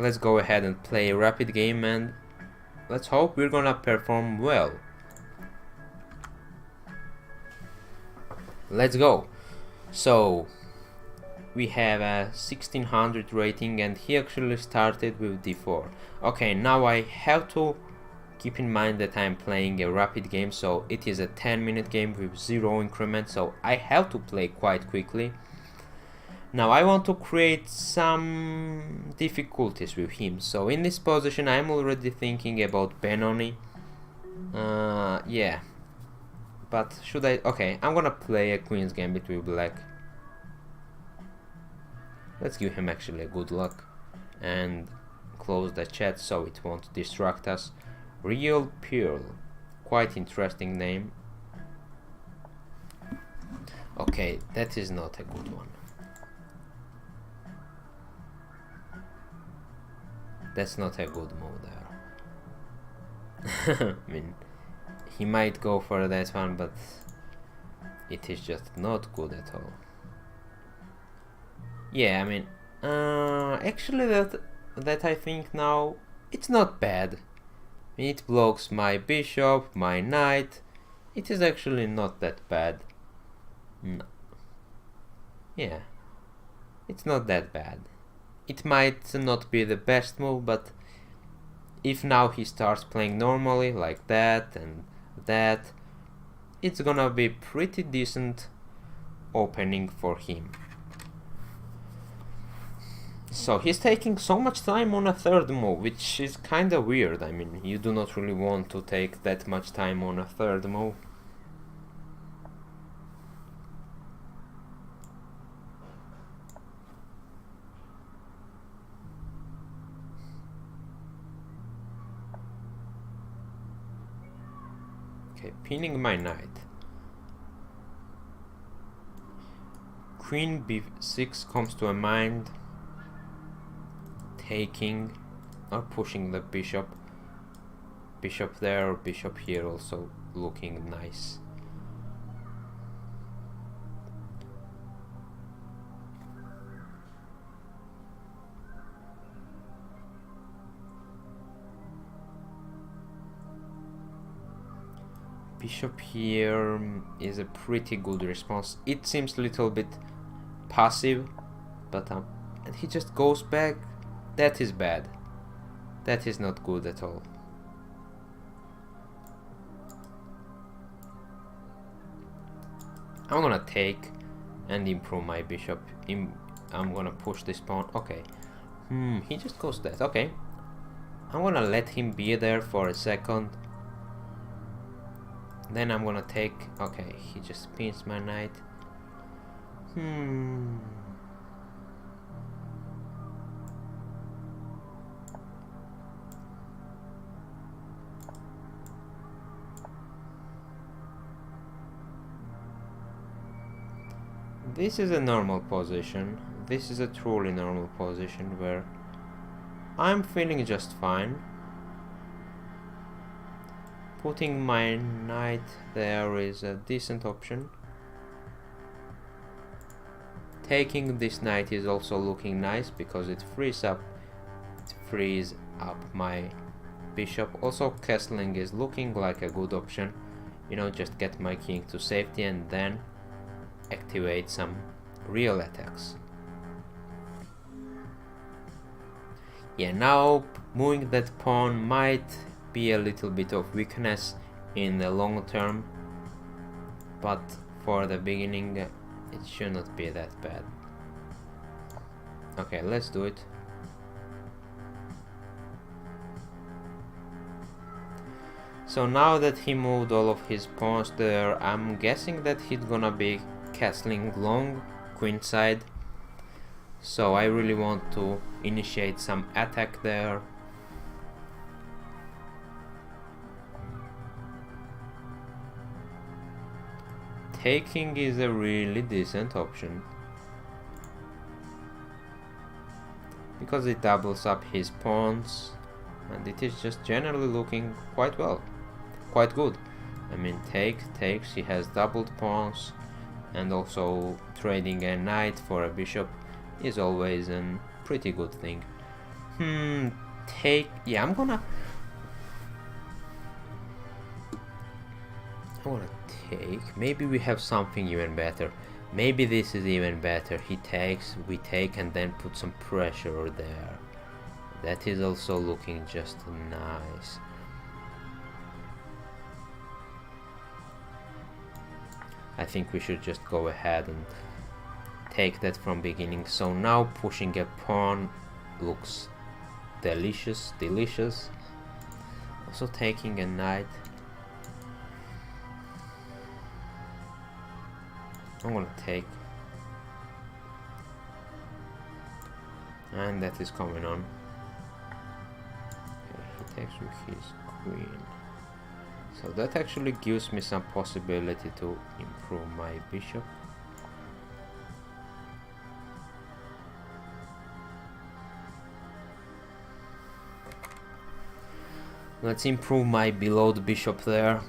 let's go ahead and play a rapid game, and let's hope we're gonna perform well. Let's go. So we have a 1600 rating, and he actually started with d4. Okay, now I have to keep in mind that I'm playing a rapid game, so it is a 10-minute game with 0 increment, so I have to play quite quickly. Now I want to create some difficulties with him, so in this position I'm already thinking about Benoni. Yeah, but should I? Okay, I'm gonna play a Queen's Gambit with black. Let's give him actually a good luck and close the chat so it won't distract us. Real Pearl, quite interesting name. Okay, that is not a good one. That's not a good move there. I mean, he might go for that one, but it is just not good at all. Yeah, I mean, actually that I think now, it's not bad. It blocks my bishop, my knight. It is actually not that bad. No. Yeah, it's not that bad. It might not be the best move, but if now he starts playing normally like that and that, it's gonna be pretty decent opening for him. So he's taking so much time on a third move, which is kinda weird. I mean, you do not really want to take that much time on a third move. Okay, pinning my knight. Queen b6 comes to a mind. Taking or pushing the bishop. Bishop there, bishop here, also looking nice. Bishop here is a pretty good response. It seems a little bit passive, but and he just goes back. That is bad. That is not good at all. I'm gonna take and improve my bishop. I'm gonna push this pawn. Okay. He just goes that. Okay. I'm gonna let him be there for a second. Then I'm gonna take. Okay, he just pins my knight. This is a normal position. This is a truly normal position where I'm feeling just fine. Putting my knight there is a decent option. Taking this knight is also looking nice because it frees up my bishop. Also, castling is looking like a good option. You know, just get my king to safety and then activate some real attacks. Yeah, now moving that pawn might be a little bit of weakness in the long term, but for the beginning it should not be that bad. Okay, let's do it. So now that he moved all of his pawns there, I'm guessing that he's gonna be castling long queenside, so I really want to initiate some attack there. Taking is a really decent option because it doubles up his pawns and it is just generally looking quite well, quite good. I mean, takes, he has doubled pawns, and also trading a knight for a bishop is always a pretty good thing. Take. Yeah, I'm gonna take. Maybe we have something even better. Maybe this is even better. He takes, we take, and then put some pressure there. That is also looking just nice. I think we should just go ahead and take that from beginning. So now pushing a pawn looks delicious. Also taking a knight. I'm gonna take, and that is coming on. Okay, he takes with his queen, so that actually gives me some possibility to improve my bishop. Let's improve my below the bishop there.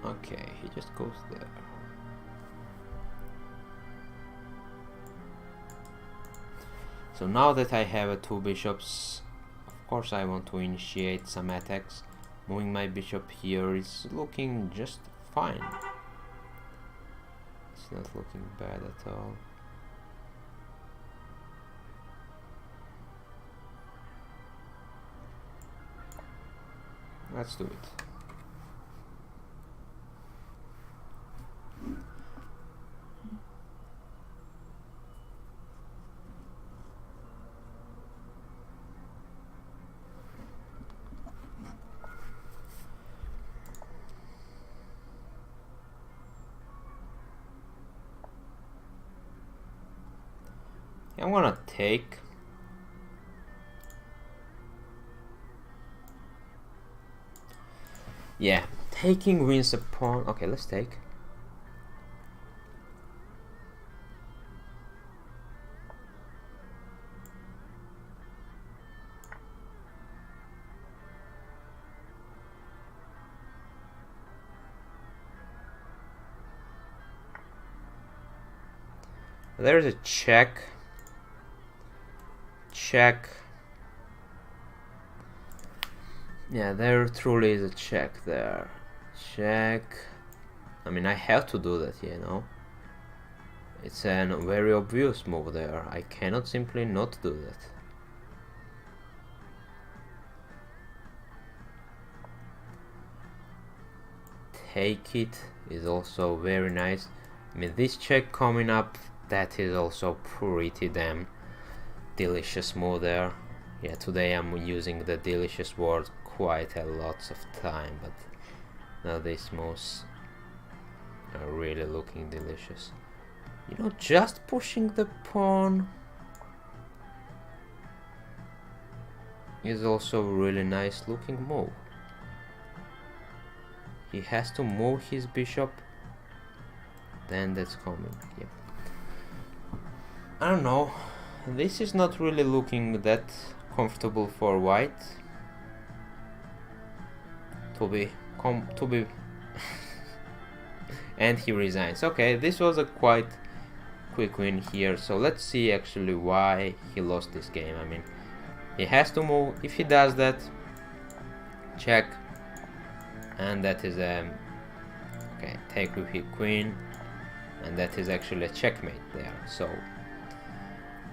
Okay, he just goes there. So now that I have two bishops, of course I want to initiate some attacks. Moving my bishop here is looking just fine. It's not looking bad at all. Let's do it. I'm gonna take. Yeah, taking wins a pawn. Okay, let's take. There's a check. Check. Yeah, there truly is a check there. Check. I mean, I have to do that, you know. It's a very obvious move there. I cannot simply not do that. Take it is also very nice. I mean, this check coming up, that is also pretty damn delicious move there. Yeah, today I'm using the delicious word quite a lot of time, but now these moves are really looking delicious. You know, just pushing the pawn is also a really nice looking move. He has to move his bishop, then that's coming. Yep. I don't know. This is not really looking that comfortable for white. To be and he resigns. Okay, this was a quite quick win here. So let's see actually why he lost this game. I mean, he has to move. If he does that, check, and that is okay. Take with his queen, and that is actually a checkmate there. So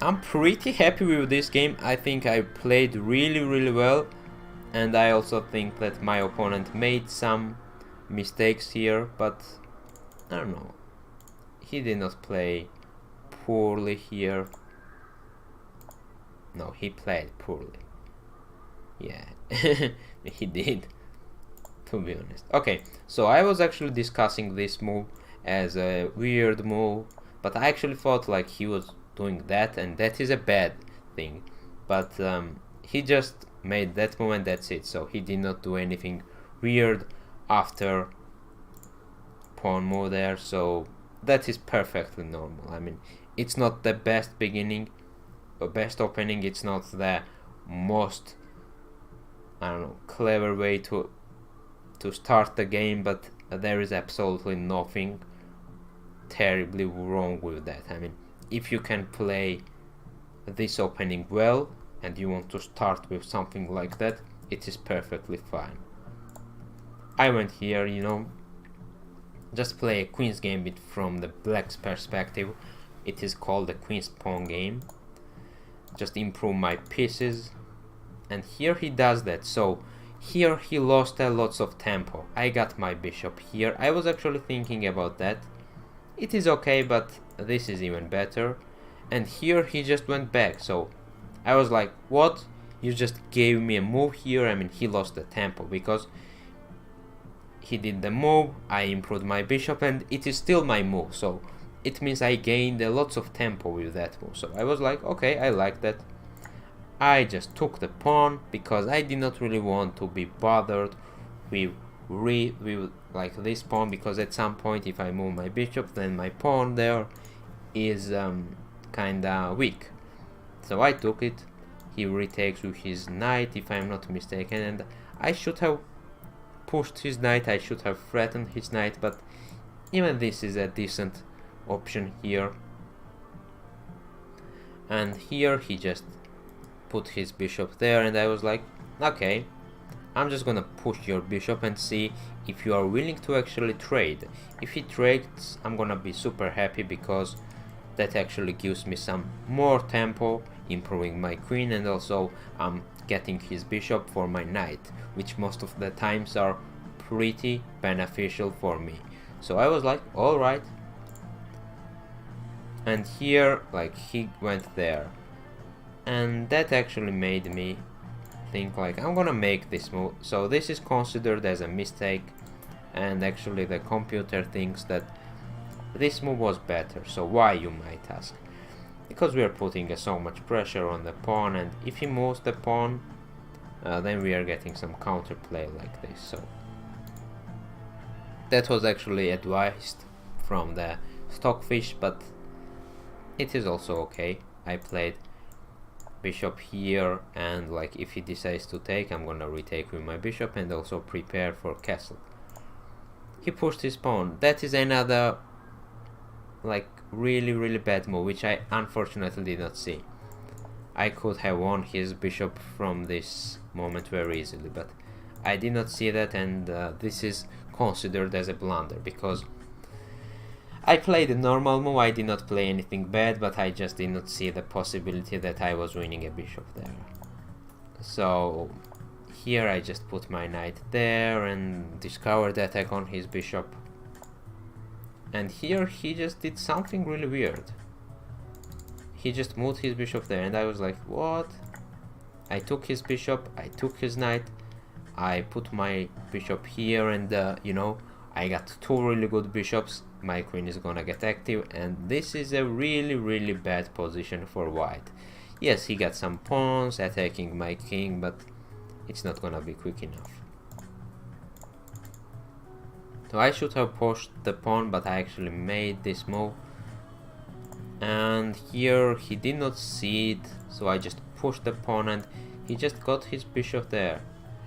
I'm pretty happy with this game. I think I played really well, and I also think that my opponent made some mistakes here, but I don't know. He did not play poorly here. No, he played poorly. Yeah, he did, to be honest. Okay, so I was actually discussing this move as a weird move, but I actually thought like he was doing that, and that is a bad thing. But he just made that move and that's it. So he did not do anything weird after pawn move there. So that is perfectly normal. I mean, it's not the best beginning or best opening. It's not the most, I don't know, clever way to start the game, but there is absolutely nothing terribly wrong with that. I mean, if you can play this opening well and you want to start with something like that, it is perfectly fine. I went here, you know, just play a queen's gambit from the black's perspective. It is called the queen's pawn game. Just improve my pieces, and here he does that. So here he lost lots of tempo. I got my bishop here. I was actually thinking about that. It is okay, but this is even better. And here he just went back. So I was like, what? You just gave me a move here. I mean, he lost the tempo because he did the move, I improved my bishop, and it is still my move. So it means I gained lots of tempo with that move. So I was like, okay, I like that. I just took the pawn because I did not really want to be bothered with like this pawn, because at some point if I move my bishop, then my pawn there is kinda weak. So I took it. He retakes with his knight, if I'm not mistaken, and I should have pushed his knight, I should have threatened his knight, but even this is a decent option here. And here he just put his bishop there, and I was like, okay, I'm just gonna push your bishop and see if you are willing to actually trade. If he trades, I'm gonna be super happy, because that actually gives me some more tempo, improving my queen, and also I'm getting his bishop for my knight, which most of the times are pretty beneficial for me. So I was like, alright. And here, like, he went there, and that actually made me think like, I'm gonna make this move. So this is considered as a mistake, and actually the computer thinks that this move was better. So why, you might ask? Because we are putting so much pressure on the pawn, and if he moves the pawn, then we are getting some counterplay like this. So that was actually advised from the stockfish, but it is also okay. I played bishop here, and like, if he decides to take, I'm gonna retake with my bishop and also prepare for castle. He pushed his pawn. That is another like really bad move, which I unfortunately did not see. I could have won his bishop from this moment very easily, but I did not see that, and this is considered as a blunder, because I played a normal move. I did not play anything bad, but I just did not see the possibility that I was winning a bishop there. So here I just put my knight there and discovered the attack on his bishop. And here he just did something really weird. He just moved his bishop there, and I was like, what? I took his bishop, I took his knight, I put my bishop here, and you know, I got two really good bishops. My queen is gonna get active, and this is a really bad position for white. Yes, he got some pawns attacking my king, but it's not gonna be quick enough. So I should have pushed the pawn, but I actually made this move. And here he did not see it, so I just pushed the pawn, and he just got his bishop there,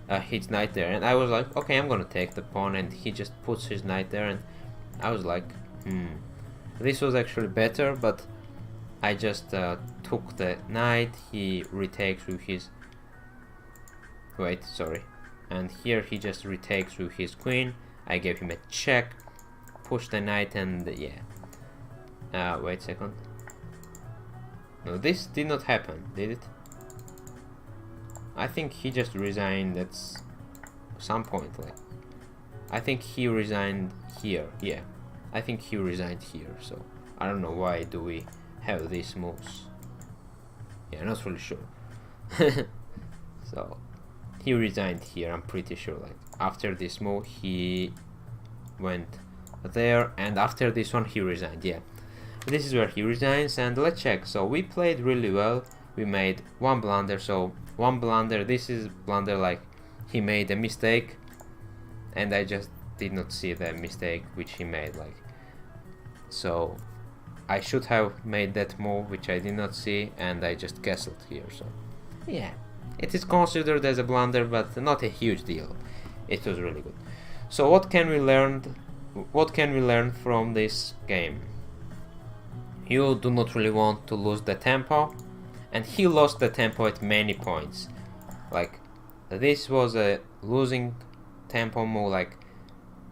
his knight there, and I was like, okay, I'm gonna take the pawn, and he just puts his knight there, and I was like, this was actually better, but I just took the knight. He retakes with his, and here he just retakes with his queen. I gave him a check, pushed the knight, and yeah. Wait a second. No, this did not happen, did it? I think he just resigned at some point, like, I think he resigned here, yeah. I think he resigned here, so I don't know why do we have these moves. Yeah, not really sure. So he resigned here, I'm pretty sure, like, after this move he went there, and after this one he resigned, yeah. This is where he resigns, and let's check. So we played really well. We made one blunder, so one blunder, this is blunder, like, he made a mistake, and I just did not see the mistake which he made, like, so I should have made that move which I did not see, and I just castled here. So yeah, it is considered as a blunder, but not a huge deal. It was really good. So what can we learn what can we learn from this game? You do not really want to lose the tempo, and he lost the tempo at many points. Like, this was a losing tempo move, like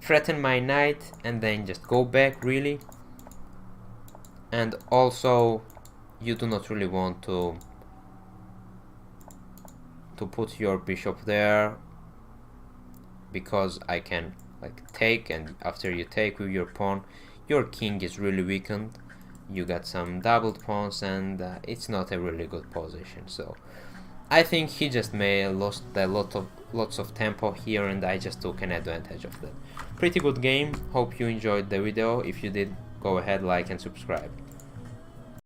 threaten my knight and then just go back, really. And also you do not really want to put your bishop there, because I can like take, and after you take with your pawn, your king is really weakened. You got some doubled pawns, and it's not a really good position. So I think he just lost a lots of tempo here, and I just took an advantage of that. Pretty good game. Hope you enjoyed the video. If you did, go ahead, like and subscribe.